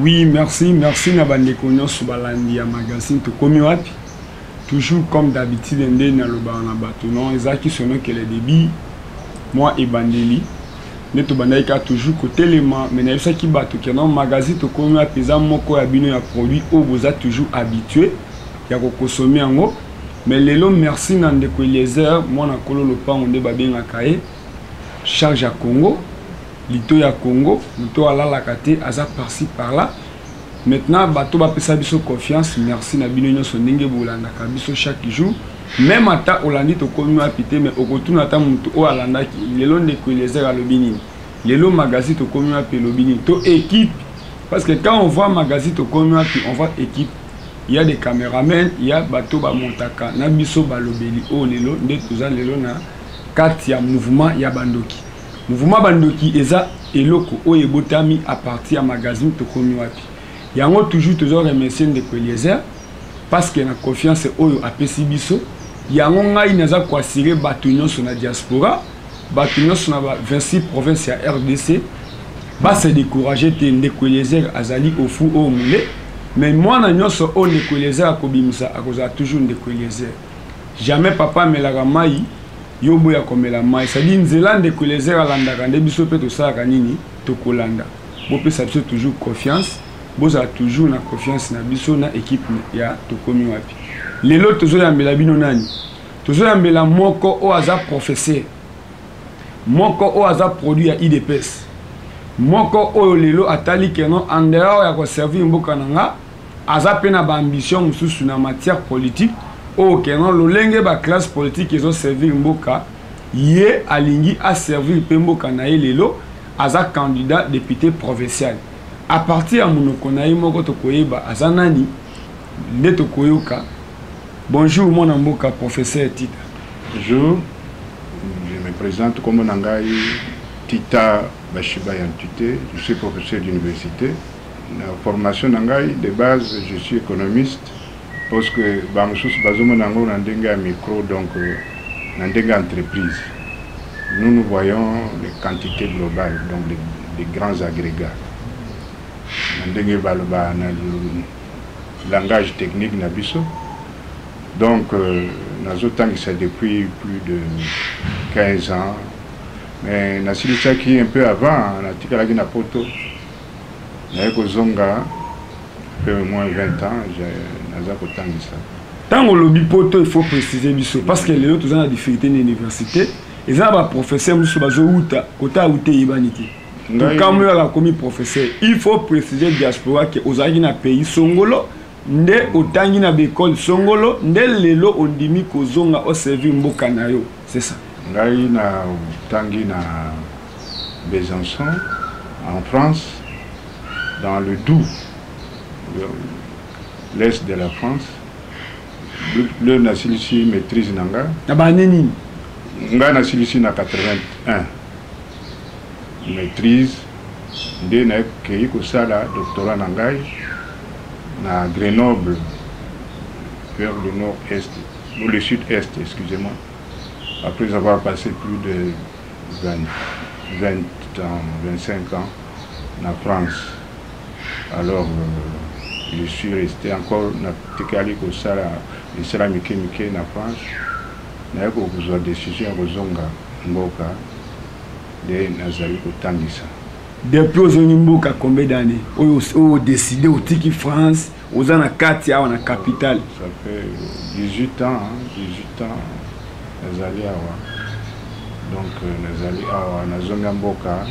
Oui, merci na bandeko nyonso balandi ya magazine tokomi wapi. Toujours comme d'habitude ndé na loba na bato non ezaki sono que le débit moi et bandeli ne to bandaika toujours côté élément mais na ça qui bato que non magazine tokomi wapi za moko ya bino ya produit au vous a toujours habitué ya ko consommer yango mais lelo merci na ndeko Eliezer moi na kolo lopango nde babenga kae charge à Congo lito ya Congo muto alala kate aza par-ci par-là. Maintenant bato ba pesa biso confiance merci na bino nyonso ndenge bolanda ka biso chaque jour même ata olandi to komi apité mais okotuna ata muto o alanda ki lelo ndeko Eliezer alobini lelo magazine to komi apé lobini to équipe parce que quand on voit magazine to komi apé on voit équipe il y a des caméramans il y a bato ba montaka na biso balobeli o lelo nde toza lelo na kati ya mouvement ya bandoki. Mouvement bandoki eza eloko o ebotami à partir ya magazine to komi wapi. Yango toujours remercier ndeko Eliezer parce que na confiance oyo apesi biso yango ngai naza ko assurer bato nyonso na diaspora bato nyonso na 26 provinces ya RDC ba se décourager te ndeko Eliezer azali au fou au mule mais moi na nyonso o ndeko Eliezer akobimisa akoza toujours ndeko Eliezer jamais papa melaka mai yobo ya komela mai sadi nzela ndeko Eliezer alandaka nde biso pe to sala nini to kolanda bo pesa biso toujours confiance boza toujours na confiance na biso na équipe ya tokomi wapi lelo tozo yambela bino nani tozo yambela moko o aza professeur moko o aza produit ya IDPS moko o lelo atali keno en dehors ya ko servir mboka nanga aza pe na ba ambition mususu na matière politique o keno lolenge ba classe politique ezo servir mboka ye alingi a servir pe mboka na ye lelo aza candidat député provincial. À partir de mon konaï moko tokoyeba azanani nde tokoyoka. Bonjour mon amboka professeur Tita. Bonjour, je me présente comme Nangai Tita Bashiba Yantute, je suis professeur d'université. La formation Nangai de base, je suis économiste parce que Bamsous Bazomo Nango Nandenga micro donc Nandenga entreprise. Nous voyons les quantités globales donc les grands agrégats. Le langage technique nabiso donc c'est depuis plus de 15 ans mais nasilisa qui un peu avant natikala na poto na kozonga peu moins 20 ans naza kotangisa tango lobi poto il faut préciser biso parce que les autres ont la difficulté de l'université et ça va professeur muso bazo uta kota ute ibanité. Quand on a commis professeur, il faut préciser diaspora que aux na pays songolo, nde otangi na bécole songolo, nde lelo ondimi kozonga au servir mboka na yo. C'est ça. Ngai na tangi na Besançon en France, dans le Doubs, l'est de la France. Le nasilisi maîtrise nanga. Na baneni. Ngai nasilisi na 81. Maîtrise de na keiko sala doctorat nangai na Grenoble vers le nord-est ou le sud-est excusez-moi après avoir passé plus de 20 ans 25 ans en France alors je suis resté encore na tekali ko sala isala mike na France na ko kuzwa décision kozonga mboka de nazali kotangisa. Depuis aux Onimboka combien d'années au décidé au Tiki France aux en Katia en capitale. Ça fait 18 ans 18 ans nazali awa donc nazali awa nazonga mboka.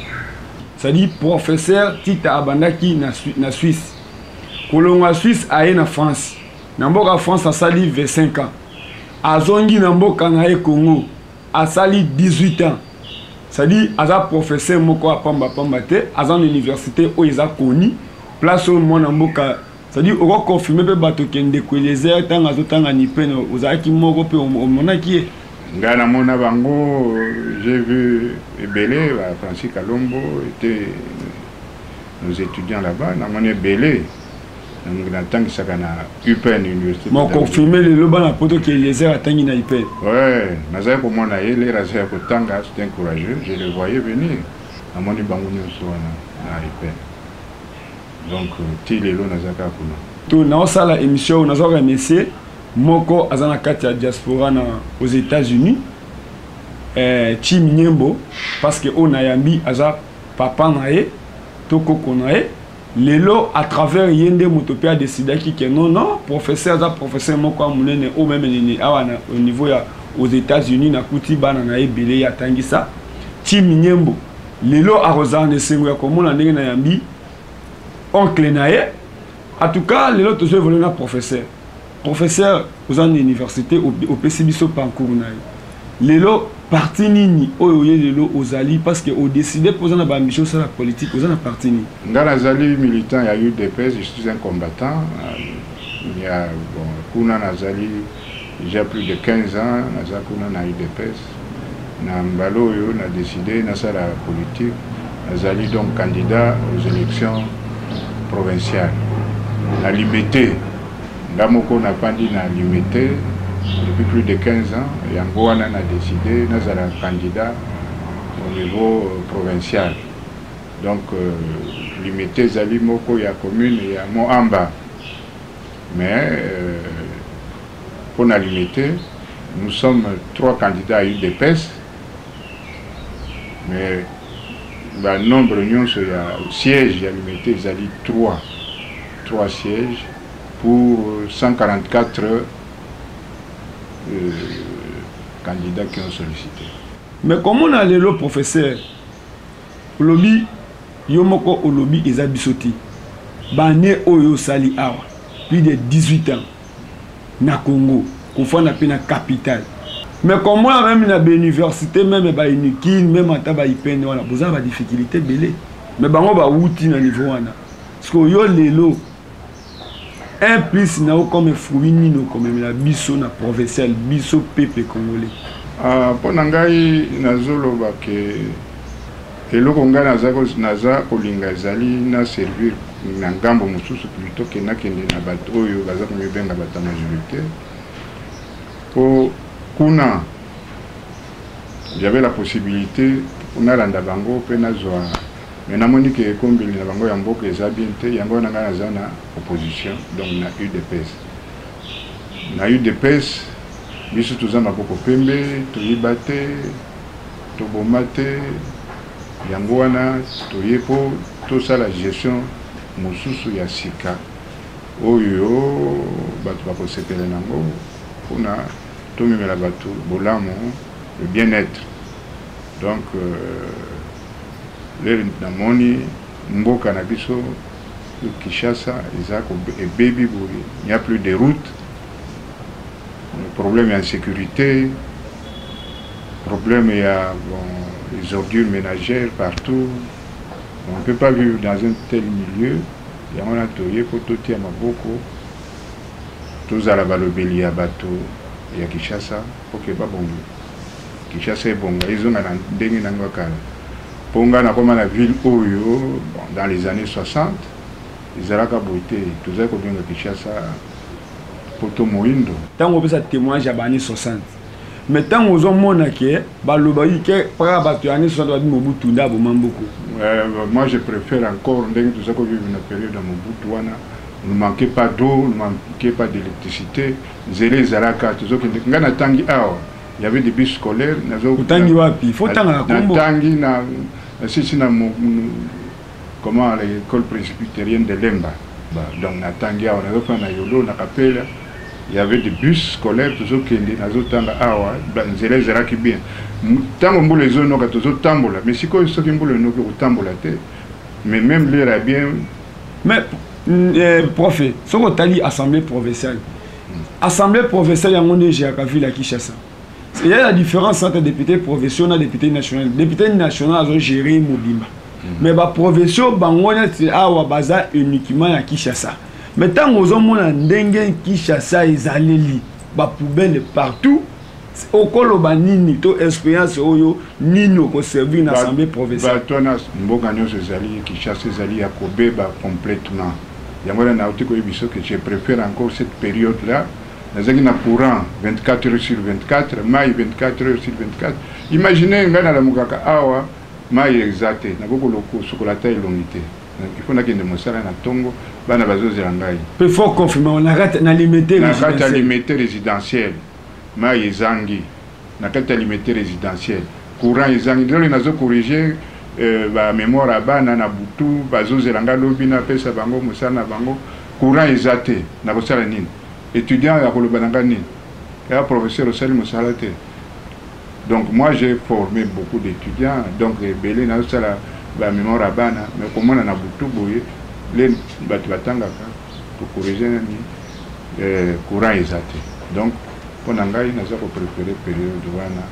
Ça dit professeur Tita Abandaki na Suisse. Kolonga Suisse aye na France. Na mboka France asali 25 ans. Azongi na mboka na Congo asali 18 ans. C'est-à-dire, aza professeur moko apamba te, aza l'université où ils a connu, place au monde en boka. C'est-à-dire, on va confirmer que bato kende ko Eliezer tanga zotanga ni peine aux aki moko pe au monaki. Ngana mona bango, j'ai vu Ebele, Francis Kalombo était nos étudiants là-bas, na mona Ebele. Donc natang sakana UPN université. Mon confirmer le loba na poto que Eliezer atangi na UPN. Ouais, nazai pour moi na yele razia ko tanga, c'était courageux, je le voyais venir. Na moni bango nyoso na UPN. Donc ti lelo nazaka kuna to na osala émission na zo remercier moko azana kati ya diaspora na aux États-Unis Tim Nyembo parce que on a yambi aza papa nae to koko nae lelo à travers yende motopia décidé que non professeur moko amunene au même au niveau ya aux États-Unis na kuti bana na ebele ya tangisa Tim Nyembo lelo a rozane sengo ya komona ndenge na yambi oncle nae en tout cas lelo to je voulais na professeur aux universités au PCBiso parcours nae lelo parti nini oyo lelo ozali parce que au décider poser na ba mission sur la politique aux na parti ni ngala zali militant ya UDPS, je suis un combattant. Il y a bon kuna nazali j'ai plus de 15 ans naza kuna na UDPS na mbalo yo na décidé na sala politique nazali donc candidat aux élections provinciales na Limité ngamoko na pandi na Limité depuis plus de 15 ans, Yangoana a décidé d'être candidat au niveau provincial. Donc, limité Zali Moko, il y a commune, il y a Moamba. Mais, pour la limité, nous sommes 3 candidats à UDPS. Mais, le nombre de sièges, il y a limité Zali 3 sièges pour 144 candidats qui ont sollicité. Mais comment on a le professeur Olobi Yomoko Olobi Ezabisoti Bané Oyo Sali Awa plus de 18 ans na Congo qu'on na pena capitale. Mais comment même na l'université même ba unikin même ata ba ipene wana boza ba difficulté belé. Mais bango ba wuti na niveau wana. Parce que yo lelo un plus na comme fruit nino comme la biso na provincial biso peuple congolais. Pour nangai nazolo ba ke eloko nga naza kolinga ezali na servir na ngambo mosusu plutôt que na kende na bato oyo baza kobenga bato majorité. Po kuna j'avais la possibilité on a landa bango pe na zwa mais namoni ke kombeli na bango ya mboka eza bien te yango na nga naza na opposition donc na UDPS. Na UDPS biso toza maboko pembe toyiba te toboma te yango wana toyepo tosala gestion mosusu ya sika oyo bato bakosepela nango mpona tomemela bato bolamu le bien-être. Donc lelo namoni mboka na biso Kinshasa ezako ebebi boye, il n'y a plus de routes, problème d'insécurité, problème il y a bon, les ordures ménagères partout. On ne peut pas vivre dans un tel milieu. Il y a un atelier pour tout le monde. Tous à la balobeli à bateau et à Kinshasa pour que pas bon. Kinshasa est bon. Ils ont un dengue n'angakala. Ponga na comme la ville Oyo dans les années 60. Ils ont été tous à côté de Kinshasa pour tout Moindo. Tant on peut ça témoignage à l'année 60. Mais tant on a mon que balobaï que par rapport à l'année 60 Mobutu n'a pas beaucoup. Moi je préfère encore tout ça qu'on vit une période dans Mobutu. Ne manquait pas d'eau, ne manquait pas d'électricité. Zélé Zalaka, tout ça qui n'a tangi awa. Il y avait des bus scolaires. Tangi wapi, faut tangi na tangi na si na comment l'école presbytérienne de Lemba. Donc na tangi awa na fa na yolo na kapela. Il y avait des bus scolaires, tout ça qui étaient dans les zones awa, zélé Zalaki bien. Tant on les zones qui sont tambola, mais si quoi ils sont qui boule no qui tambola te. Mais même l'air est bien. Mais prof, ce qu'on t'a dit assemblée provinciale. Assemblée provinciale, il y a un déjà à ville à Kinshasa. Il y a la différence entre député provincial et député national. Député national a géré Mobimba. Mais les provinciaux, c'est uniquement à Kinshasa. Mais tant que on a dengue Kinshasa, ils allaient li, ba poubelle partout. Au colo nini to expérience oyo nino ko servir na assemblée provinciale. Batona mboka nyonso zali Kinshasa zali ya kobeba complètement. Yamona na otiko biso que je préfère encore cette période là. Nazaki na courant 24 heures sur 24, mai 24 heures sur 24. Imaginez ngana la mukaka awa mai exacté na boko loko sokolata elongité. il faut que nous mosala na tongo bana bazozela ngai peut faut confirmer on arrête na limité résidentiel ma yezangi na kata limité résidentiel courant yezangi ndelo nazo corriger ba mémoire à bana na butu bazozela ngai lobi na pesa bango mosala na bango courant ezate na bosala nini étudiant ya koloba nanga nini ya professeur osali mosala te. Donc moi j'ai formé beaucoup d'étudiants, donc belé na sala ba mémoire à bana, mais comment on a beaucoup boye les batanga pour corriger ni courant exact. Donc pour nangai na za ko préférer période wana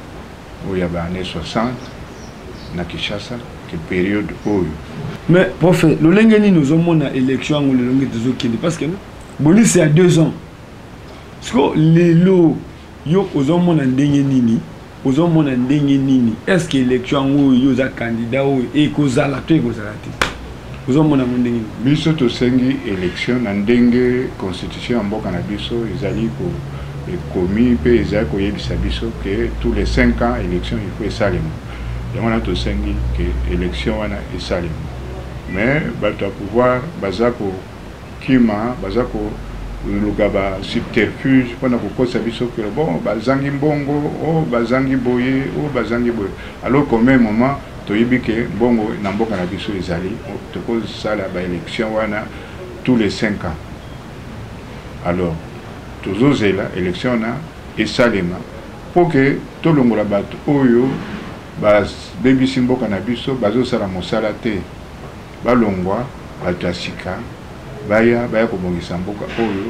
où il y a années 60 na Kinshasa que période oyo. Mais prof, le lengeni nous avons une élection ou le longue des autres parce que boni c'est à 2 ans. Parce que les lots yo ozomona ndenge nini ozomona ndenge nini est-ce que l'élection ou yo za candidat ou et kozala to kozala te ozomona ndenge biso to sengi élection na ndenge constitution mboka na biso ezali ko komi pe ezali ko yebisa biso que tous les 5 ans élection il faut esalema yango na to sengi que élection wana esalema mais bato pouvoir bazako kima bazako lugaba subterfuge pendant que kosa biso que bon bazangi mbongo o bazangi boye o bazangi boye alors qu'au même moment toyebi que mbongo na mboka na biso ezali to ko sala ba élection wana tous les 5 ans alors tozozela élection na esalema pour que to longola bato oyo bas bebisi mboka na biso bazosala mosala te balongwa bato asika baya kobongisa mboka oyo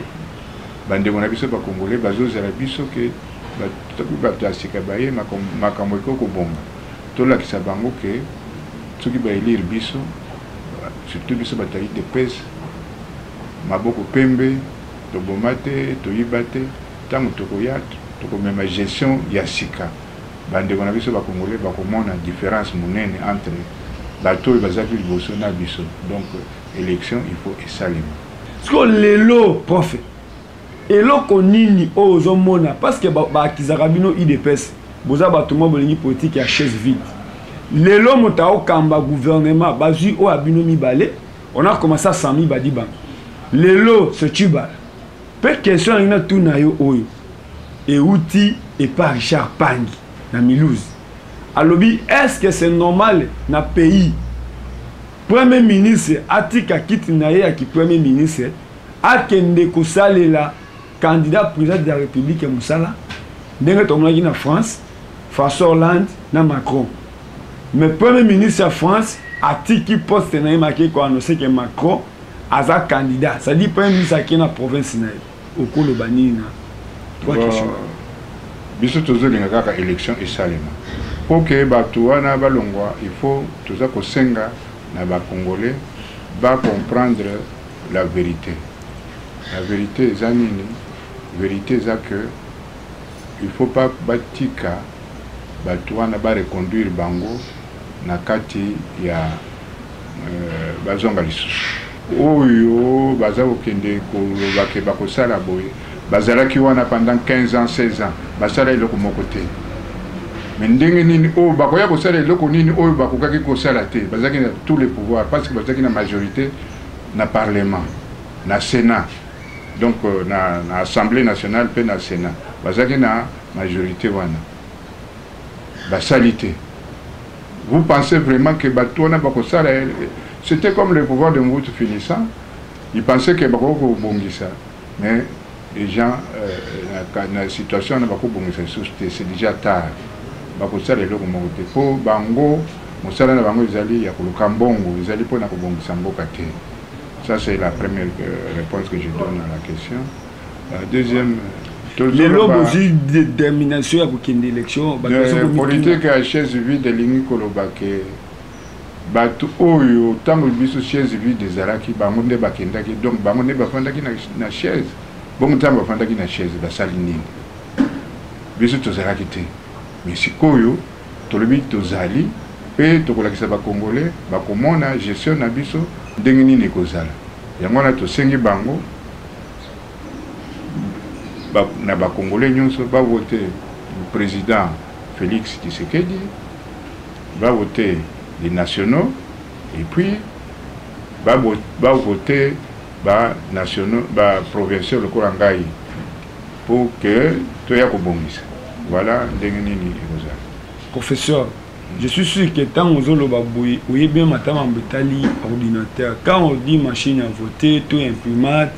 bandeko na biso ba congolais bazozala biso ke bato asika baye makambo ekoko bonga tolakisa bango ke soki baelire biso surtout biso batali de pese maboko pembe toboma te toyiba te ntango tokoya tokomema gestion ya sika bandeko na biso ba congolais bakomona différence monene entre bato oyo bazaki liboso na biso. Donc élection il faut esalema parce que les lots prof eloko nini ozomona parce que bakizaka bino idps boza bato mo bolingi politique ya chaise vide lelo mota okamba gouvernement bazui o abino mibale on a commencé à 100 000 badiba lelo ce tuba peut question ina tout na yo oyo et outil et pas Richard Pangi na Milouze alobi est-ce que c'est normal na pays premier ministre atika kiti na ye ki premier ministre akende kosalela candidat président de la République ya musala ndenge tomonaki na France François Hollande na Macron mais premier ministre ya France atiki poste na ye marqué ko annoncer que Macron aza candidat ça dit premier ministre qui na province na okolo banina trois questions biso tozolinga kaka élection esalema pour que bato wana balongwa il faut toza kosenga na ba congolais va comprendre la vérité. La vérité est nini, vérité est que il faut pas batika bato wana ba reconduire bango na kati ya bazonga lisusu oyo baza kokende koloba ke bakosala boye bazalaki wana pendant 15 ans 16 ans basala eloko moko te mais ndenge nini oyo bakoya kosala eloko nini oyo bakokaki kosala te bazalaki na tous les pouvoirs parce que bazalaki na majorité na parlement na sénat donc na assemblée nationale pe na sénat bazalaki na majorité wana basali te. Vous pensez vraiment que Batouana Bakosala, c'était comme le pouvoir de Mobutu finissant, ils pensaient que Bakoko Bongisa, mais les gens, dans la situation, c'est déjà tard. Bakosala est là comme Mobutu. Pour Bango, Moussala Bango, ils allaient à Kambongo, ils allaient pour la Kambongo. Ça, c'est la première réponse que je donne à la question. La deuxième. Les lobes aussi de détermination à aucune élection. Politique à chaise vide, l'ingé kolobake. Batu oyo, tant que biso chaise vide des araki, bangonde bakendaki, donc bangonde bafandaki na chaise. Bon temps bafandaki na chaise, basalini. Biso tozalaki te. Mais si koyo, tolobi tozali, pe tokolakisa ba Congolais, bakomona gestion na biso, ndenge nini kozala. Yango na tosengi bango. Na ba Congolais nyonso va voter le président Félix Tshisekedi, va voter les nationaux et puis va voter nationaux, provinciaux le Korangaï pour que tu aies un bon. Voilà, professeur, je suis sûr que tant aux Olobaboui, oui bien matin en bétali ordinateur, quand on dit machine à voter, tout imprimate,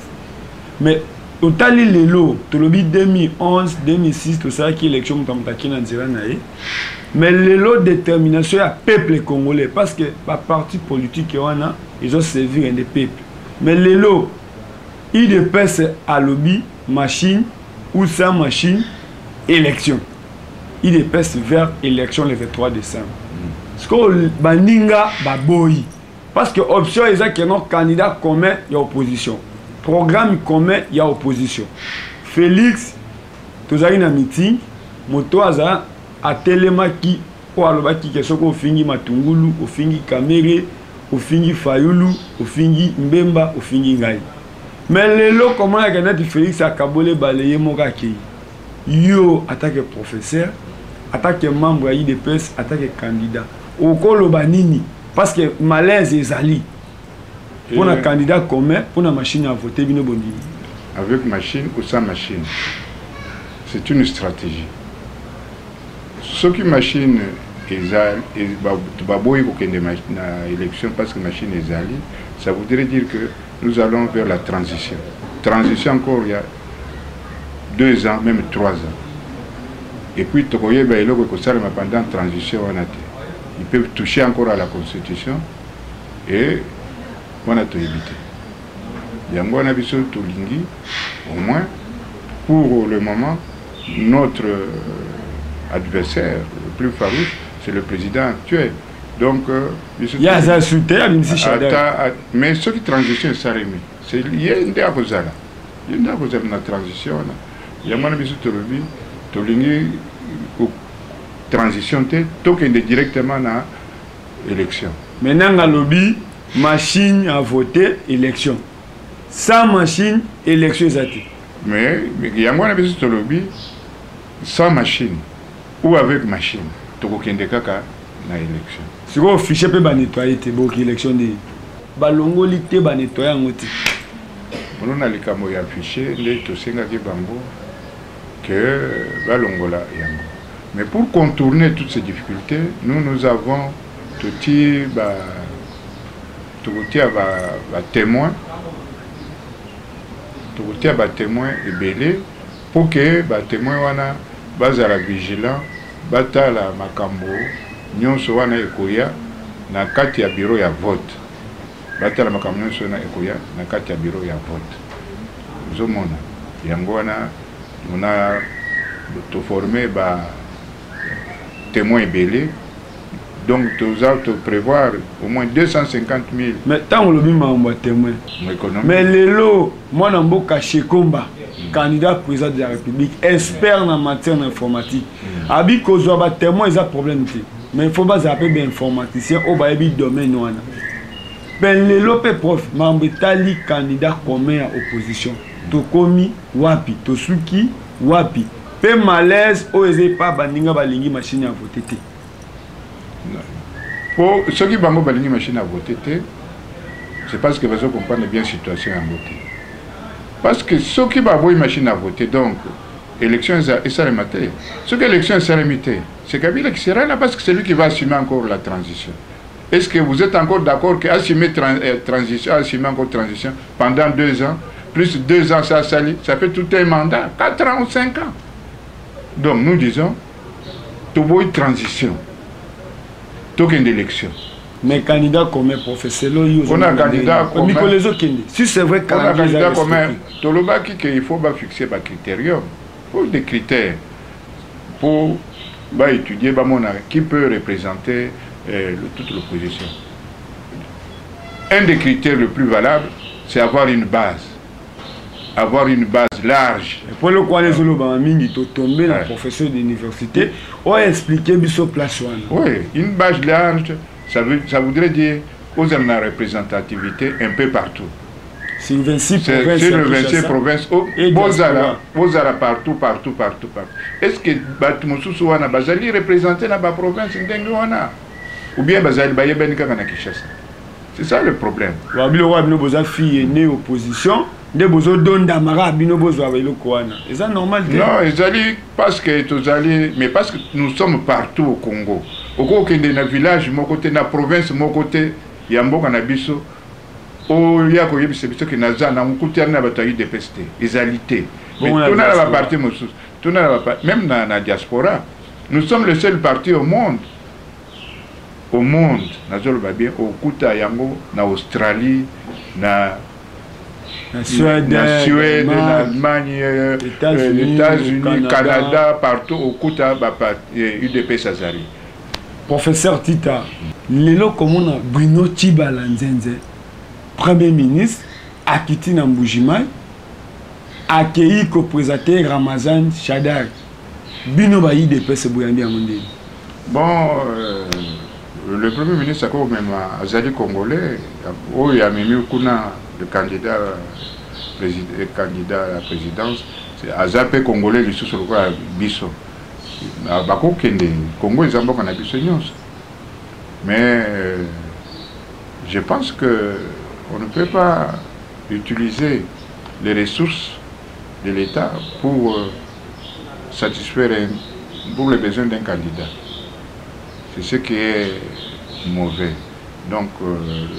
mais au tali les lots, tout le 2011, 2006, tout ça qui élection qui n'a dit mais les lots de détermination à peuple congolais parce que la parti politique ils ont servi des peuples. Mais les lots, ils dépassent à lobby, machine ou sans machine, élection. Ils dépassent vers élection le 23 décembre. Parce que Bandinga Baboyi. Parce que option est qu'il y a un candidat commun, il y a opposition. Programme commun, il y a opposition. Félix, tu as un meeting, moto a Telemaki, ou alobaki que soko fingi Matungulu, ou fingi Kamere, ou fingi Fayulu, ou fingi Mbemba, ou fingi Ngai. Mais les lots, comment il y a Félix a Kabole balayé Mokaki. Yo attaque professeur, attaque membre IDPS, attaque candidat. Au Kolobanini, parce que malaise est ali. Pour un candidat commun, pour une machine à voter, bino bondini. Avec machine ou sans machine, c'est une stratégie. Ce qui machine est ali, élection parce que machine est ali, ça voudrait dire que nous allons vers la transition. Transition encore il y a 2 ans, même 3 ans. Et puis, pendant la transition, ils peuvent toucher encore à la Constitution et on a tout évité. Il y a un avis au moins, pour le moment, notre adversaire le plus farouche, c'est le président actuel. Donc, il y a un soutien, mais ce qui transition, c'est ça. Il y a une transition. Il y a une transition directement à l'élection. Maintenant, dans le lobby, machine à voter, élection. Sans machine, élection. Mais il y a un lobby, sans machine ou avec machine, tu as élection. Si vous fichez pas nettoyer, tu as élection. Balongoli te ba nettoyer ngoti. On a les camots affichés, les tosenga qui bango que balongola yango. Mais pour contourner toutes ces difficultés, nous avons tout témoin et belé pour que témoin wana bazala vigilant batala makambo nyonso wana ekoya na kati ya bureau ya vote. Batala makambo nyonso wana ekoya na kati ya bureau ya vote. Zomona yango wana on a formé témoins belés. Donc, tu as prévoir au moins 250 000. Mais tant que le mot témoin. Mais les lots, moi, je suis caché combat, candidat président de la République, expert en matière d'informatique. Abi Kozoba témoin, il a un problème. Mais il faut pas appeler des informaticiens au domaine. Ben les lots, prof, je suis candidat commun à opposition. Tokomi, wapi, Tosuki, wapi. Pe malaise, osez pas bandinga balingi machine à voter. Pour ceux qui bango balingi machine à voter, c'est parce que vous comprenez bien la situation à voter. Parce que ceux qui bango machine à voter, donc, élection est salémité. Ce que l'élection est salémité, c'est Kabila qui sera là parce que c'est lui qui va assumer encore la transition. Est-ce que vous êtes encore d'accord qu'assumer transition, assumer encore transition pendant 2 ans, plus 2 ans ça fait tout un mandat, 4 ans ou 5 ans. Donc nous disons, tout une transition, tout une élection. Mais candidat comme professeur, on a candidat comme si c'est vrai qu'on a candidat comme tout le bas qu'il faut fixer des critères, pour des critères pour étudier qui peut représenter toute l'opposition. Un des critères les plus valables, c'est avoir une base. Avoir une base large. Pour le quoi les Olobamami, tu tombes dans professeur d'université, on a expliqué biso place. Oui, une base large, ça voudrait dire aux une représentativité un peu partout. Sur 26 provinces. Sur 26 provinces, vous allez partout. Est-ce que Batmousou Wana Bazali représenté dans la province ou bien Bazali Bayebenika Kishasa? C'est ça le problème. Vous fille née opposition. C'est normal. Non, parce que nous sommes partout au Congo. Au Congo, il y a un village, mon côté, la province, mon côté, il y a un bon cannabis. Il y a un qui même dans la diaspora, nous sommes le seul parti au monde. Au monde, au Kuta Yango, en Australie, en Suède, en Allemagne, États-Unis, Canada, partout au Kuta, UDP Sazari. Professeur Tita, Lelo Komona Bruno Tshibala Nzenze, Premier ministre, Akiti Nambujimai, accueilli ko présenté Ramazan Shadar. Bino ba UDP se bouyandi à Mondeli. Bon, le Premier ministre a quand même Azali Congolais, il a mis le candidat à la présidence, c'est Azapé Congolais, il est sur le Bisso. Congo est un bon mais je pense qu'on ne peut pas utiliser les ressources de l'État pour satisfaire pour les besoins d'un candidat. C'est ce qui est mauvais. Donc,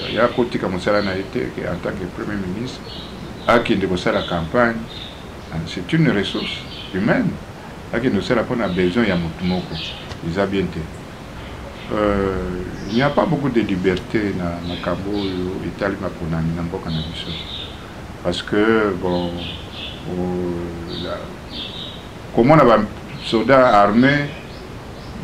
il y a un côté comme ça en tant que Premier ministre, à qui de la campagne, c'est une ressource humaine. À qui nous a besoin de Moutumoko. Ils ont bien été. Il n'y a pas beaucoup de liberté dans le Cabo et l'Italie pour parce que, bon, comment on a un soldat armé,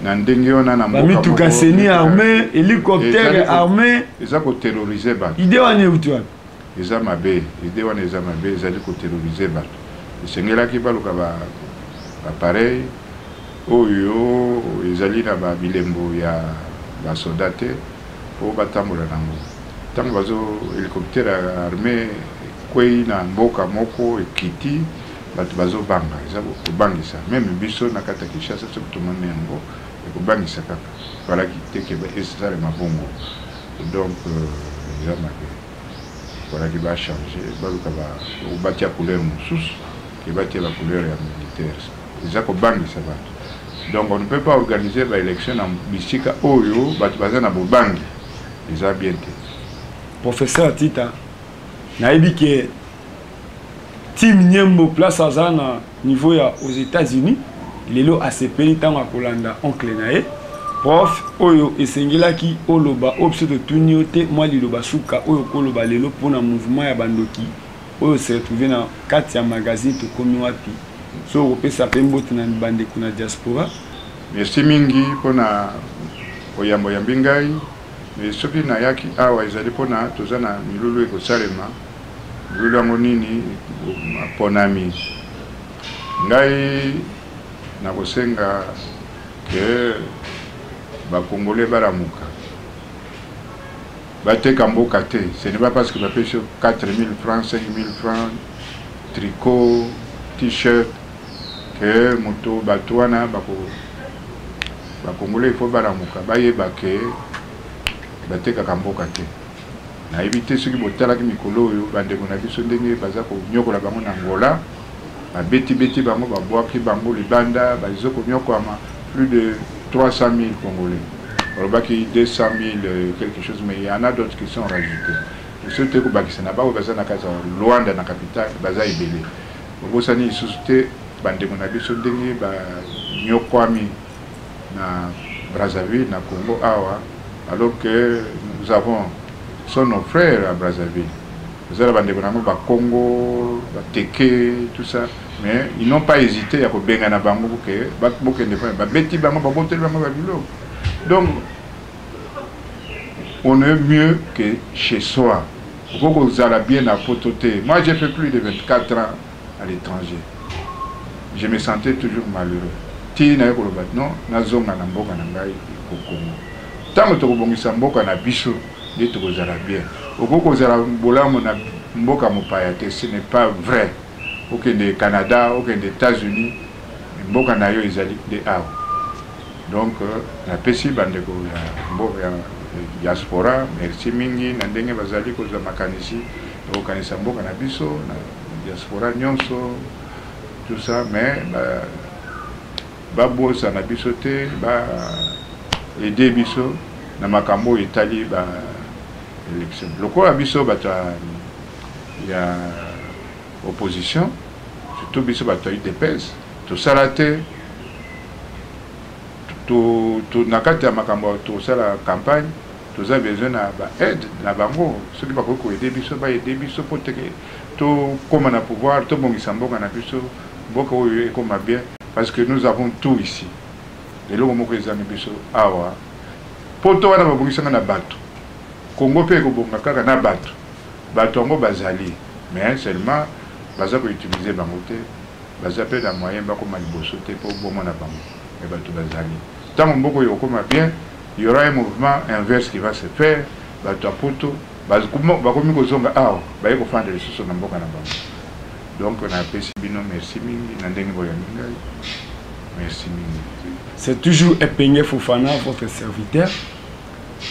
Mitukasseni armé, hélicoptère armé, ils ont terrorisé. Idée on est où tu as? Ils ont mabé, ils ont terrorisé. C'est là qui va le pareil, oyo ezali na ba bilembo ya ba soldate po batambola nango. Tango bazo hélicoptère armé kwei na mboka moko ekiti batu bazo banga ezabo kobangisa même biso na kata Kinshasa so tumane yango ekobangisa kaka voilà qui te ke ba esale mabongo. Donc jamais voilà qui va changer baluka ba obatia couleur mususu qui va tirer la couleur ya militaire. Donc on ne peut pas organiser l'élection en Bissika Oyo, Batubazana Bobangi. Ils ont bien été. Professeur Tita, naïbi que Tim Nyembo place à Zana niveau aux États-Unis, il est là à ce pays tant à Kolanda, oncle Nae. Prof, Oyo et Sengilaki, Oloba, Obse de Tuniote, moi Liloba Souka, Oyo Koloba Lelo pour un mouvement à Bandoki. Oyo s'est retrouvé dans 4 magazines de Komiwapi. So on peut s'appeler na bande kuna diaspora. Merci mingi pona oyambo yambingai. Mais soki na yaki awa ezali pona tozana milulu eko salema. Milulu ngonini ponami. Ngai na kosenga que ba Congolais baramuka. Bateka mboka te. Ce n'est pas parce que ba pêche 4000 francs, 5000 francs, tricot, t-shirt que moto batouana ba Congolais il faut baramuka bayeba ke bateka kamboka te na éviter ceux qui botala ki mikolo yo bande ko na biso ndenge baza ko nyokola bango na Angola ba beti bango ba boaki bango libanda ba zo ko nyokoma plus de 300 000 Congolais robaki 200 000 quelque chose, mais il y en a d'autres qui sont rajoutés. Ceux qui bakisa na ba baza na kaza Luanda na capitale baza ibele bosani susute bande ko na biso ndenge ba nyokwami na Brazzaville, na Congo, awa, alors que nous avons sont nos frères à Brazzaville. Nous avons des Congo, Teke, tout ça, mais ils n'ont pas hésité à faire na bango que donc on est mieux que chez soi. Vous allez bien à pototer. Moi j'ai fait plus de 24 ans à l'étranger. Je me sentais toujours malheureux. Non, nazonga na mboka na ngai ko Congo. Tango to kobongisa mboka na biso nde to kozala bien. Okoko kozala bolamu na mboka mopaya te, ce n'est pas vrai. Okende Canada, okende États-Unis, mboka na yo ezali de awa. Donc na pesi bandeko ya mboka diaspora merci mingi na ndenge bazali kozwa makanisi okanisa mboka na biso na diaspora nyonso tout ça mais babosa na biso te ba aider biso na makambo etali ba élection lokola biso bata ya opposition surtout biso bata UDPS tout ça la te tout nakati ya makambo tout ça la campagne tous a besoin na ba aide na bango ceux qui ba ko aider biso ba aider biso pour te tout comme on a pouvoir tout bon isamboka na biso boka oyo comme bien parce que nous avons tout ici et le moment que les amis biso awa poto wana babongisanga na bato Congo pe ko bonga kaka na bato ngo bazali mais seulement baza ko utiliser bango te baza pe na moyen ba ko maliboso te pour bon na bango et bato bazali tant mboko yo koma bien il y aura un mouvement inverse qui va se faire bato poto bakomi kozonga awa baye ko fanda lisusu na mboka na bango donc on a apprécié bino merci mingi na ndenge boya mingi merci mingi. C'est toujours Epenge Fofana votre serviteur.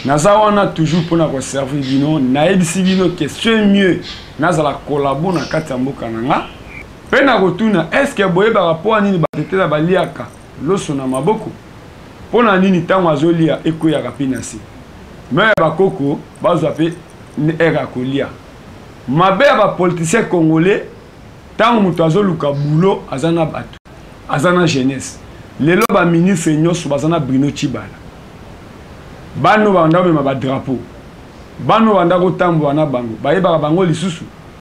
Nazawana toujours pour nous servir bino na ebisi bino question mieux nazala collabo na kati ya mboka nanga pe na rotuna est-ce que boye ba rapport nini batetela baliaka loso na maboko pona nini tango azolia ekoya kapina si mais bakoko bazwa pe era kolia mabe ba politicien congolais tango muto azoluka boulot azana bato azana jeunesse lelo ba ministre nyoso bazana Bruno Chibala bano banda bema ba drapeau bano banda ko tambo na bango bayeba bango lisusu